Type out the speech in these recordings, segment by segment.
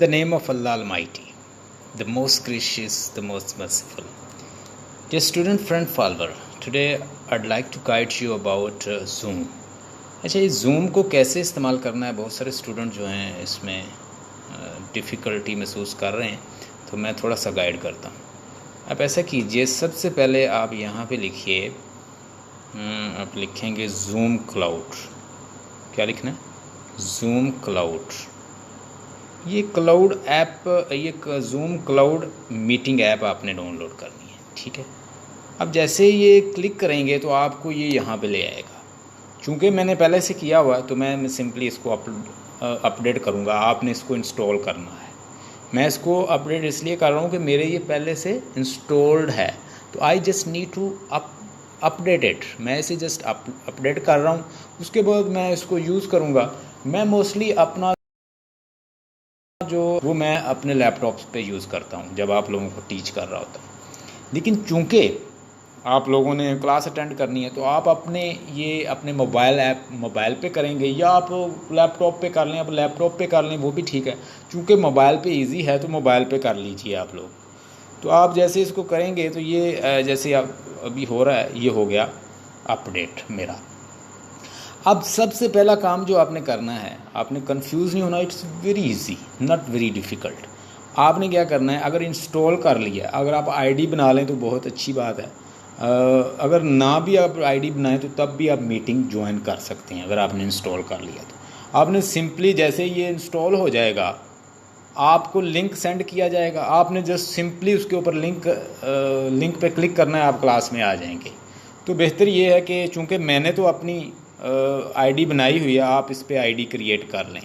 The name of Allah Almighty, the most gracious, the most merciful. Dear student, friend, follower, today I'd like to guide you about Zoom. अच्छा, ये Zoom को कैसे इस्तेमाल करना है, बहुत सारे स्टूडेंट जो हैं इसमें डिफ़िकल्टी महसूस कर रहे हैं, तो मैं थोड़ा सा गाइड करता हूँ। आप ऐसा कीजिए, सबसे पहले आप यहाँ पे लिखिए, आप लिखेंगे Zoom क्लाउड। क्या लिखना है? Zoom cloud. ये क्लाउड ऐप, ये जूम क्लाउड मीटिंग ऐप आपने डाउनलोड करनी है, ठीक है। अब जैसे ये क्लिक करेंगे तो आपको ये यहाँ पे ले आएगा। चूँकि मैंने पहले से किया हुआ है तो मैं सिंपली इसको अपडेट करूँगा। आपने इसको इंस्टॉल करना है। मैं इसको अपडेट इसलिए कर रहा हूँ कि मेरे ये पहले से इंस्टॉल्ड है, तो I just need to update it. मैं इसे जस्ट अपडेट कर रहा हूँ, उसके बाद मैं इसको यूज़ करूँगा। मैं मोस्टली अपना वो मैं अपने लैपटॉप्स पे यूज़ करता हूँ जब आप लोगों को टीच कर रहा होता हूँ। लेकिन चूँकि आप लोगों ने क्लास अटेंड करनी है तो आप अपने मोबाइल पे करेंगे, या आप लैपटॉप पे कर लें। आप लैपटॉप पे कर लें वो भी ठीक है, चूँकि मोबाइल पे इजी है तो मोबाइल पे कर लीजिए आप लोग। तो आप जैसे इसको करेंगे तो ये जैसे आप अभी हो रहा है, ये हो गया अपडेट मेरा। अब सबसे पहला काम जो आपने करना है, आपने कंफ्यूज नहीं होना। It's very easy, not very difficult. आपने क्या करना है, अगर इंस्टॉल कर लिया, अगर आप आईडी बना लें तो बहुत अच्छी बात है। अगर ना भी आप आईडी बनाएं तो तब भी आप मीटिंग ज्वाइन कर सकते हैं। अगर आपने इंस्टॉल कर लिया तो आपने सिंपली, जैसे ये इंस्टॉल हो जाएगा, आपको लिंक सेंड किया जाएगा। आपने जस्ट सिंपली उसके ऊपर लिंक पे क्लिक करना है, आप क्लास में आ जाएंगे। तो बेहतर ये है कि चूँकि मैंने तो अपनी आईडी बनाई हुई है, आप इस पर आईडी क्रिएट कर लें।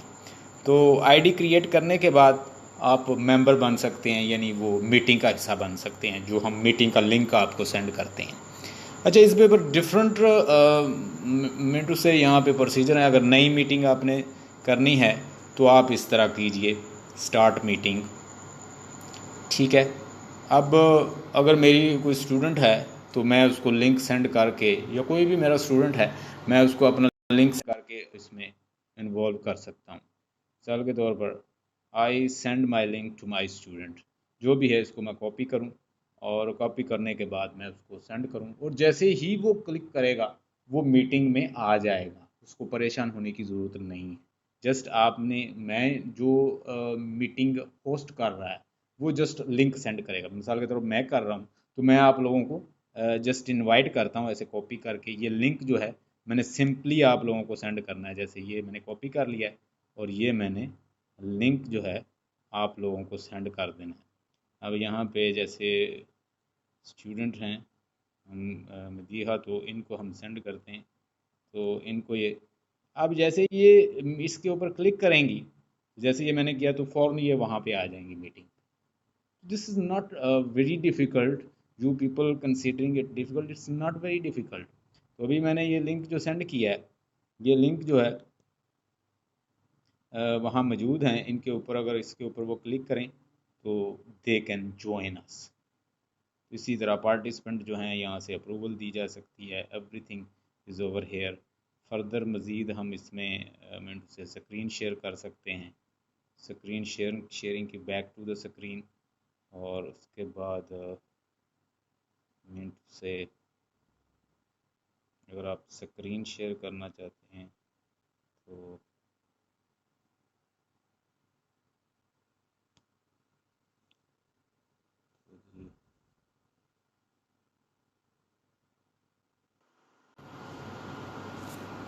तो आईडी क्रिएट करने के बाद आप मेंबर बन सकते हैं, यानी वो मीटिंग का हिस्सा बन सकते हैं, जो हम मीटिंग का लिंक आपको सेंड करते हैं। अच्छा, इस पे पर डिफरेंट मिनटों से यहाँ पे प्रोसीजर है। अगर नई मीटिंग आपने करनी है तो आप इस तरह कीजिए, स्टार्ट मीटिंग, ठीक है। अब अगर मेरी कोई स्टूडेंट है तो मैं उसको लिंक सेंड करके, या कोई भी मेरा स्टूडेंट है, मैं उसको अपना लिंक करके इसमें इन्वॉल्व कर सकता हूँ। मिसाल के तौर पर I send my link to my student, जो भी है इसको मैं कॉपी करूँ, और कॉपी करने के बाद मैं उसको सेंड करूँ, और जैसे ही वो क्लिक करेगा वो मीटिंग में आ जाएगा। उसको परेशान होने की ज़रूरत नहीं है। जस्ट मैं जो मीटिंग होस्ट कर रहा है वो जस्ट लिंक सेंड करेगा। मिसाल के तौर पर मैं कर रहा हूँ तो मैं आप लोगों को जस्ट इनवाइट करता हूँ, ऐसे कॉपी करके। ये लिंक जो है मैंने सिंपली आप लोगों को सेंड करना है। जैसे ये मैंने कॉपी कर लिया है और ये मैंने लिंक जो है आप लोगों को सेंड कर देना है। अब यहाँ पे जैसे स्टूडेंट हैं हम मदीहा, तो इनको हम सेंड करते हैं। तो इनको ये, अब जैसे ये इसके ऊपर क्लिक करेंगी, जैसे ये मैंने किया तो फ़ौरन ये वहाँ पे आ जाएंगी meeting. This is not very difficult. You people considering it difficult, it's not very difficult. तो अभी मैंने ये लिंक जो सेंड किया है, ये लिंक जो है वहाँ मौजूद हैं। इनके ऊपर अगर इसके ऊपर वो क्लिक करें तो दे कैन जॉइन अस। इसी तरह पार्टिसिपेंट जो हैं यहाँ से अप्रूवल दी जा सकती है। Everything is over here. Further मज़ीद हम इसमें मिनट से स्क्रीन शेयर कर सकते हैं। स्क्रीन शेयरिंग की बैक टू द स्क्रीन, और उसके बाद मिनट से अगर आप स्क्रीन शेयर करना चाहते हैं तो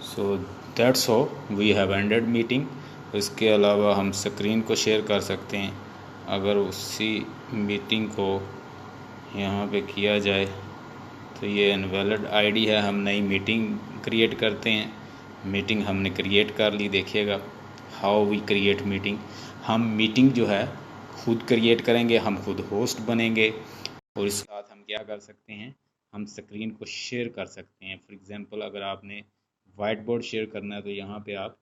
so that's how we have ended meeting. इसके अलावा हम स्क्रीन को शेयर कर सकते हैं। अगर उसी मीटिंग को यहाँ पे किया जाए तो ये इनवैलिड आईडी है। हम नई मीटिंग क्रिएट करते हैं। मीटिंग हमने क्रिएट कर ली। देखिएगा हाउ वी क्रिएट मीटिंग। हम मीटिंग जो है खुद क्रिएट करेंगे, हम खुद होस्ट बनेंगे, और इसके साथ हम क्या कर सकते हैं, हम स्क्रीन को शेयर कर सकते हैं। फॉर एग्जांपल, अगर आपने वाइट बोर्ड शेयर करना है तो यहाँ पे आप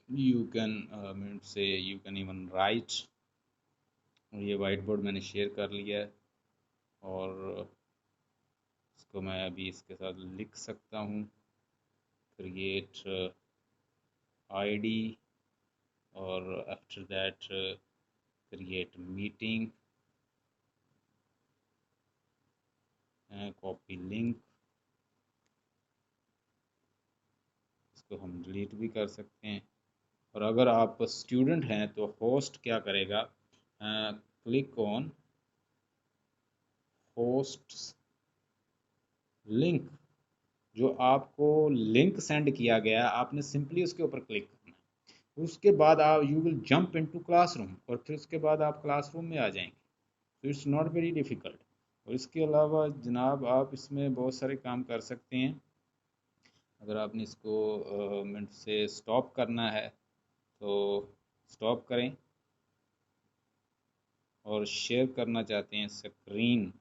यू कैन इवन राइट। ये वाइट बोर्ड मैंने शेयर कर लिया है, और इसको मैं अभी इसके साथ लिख सकता हूँ क्रिएट आईडी, और after that create meeting, copy link, इसको हम डिलीट भी कर सकते हैं। और अगर आप स्टूडेंट हैं तो होस्ट क्या करेगा, क्लिक ऑन होस्ट लिंक, जो आपको लिंक सेंड किया गया आपने सिंपली उसके ऊपर क्लिक करना है। उसके बाद आप you will jump into classroom, और फिर उसके बाद आप क्लासरूम में आ जाएंगे। तो इट्स नॉट वेरी डिफ़िकल्ट। और इसके अलावा जनाब आप इसमें बहुत सारे काम कर सकते हैं। अगर आपने इसको मिनट से स्टॉप करना है तो स्टॉप करें, और शेयर करना चाहते हैं स्क्रीन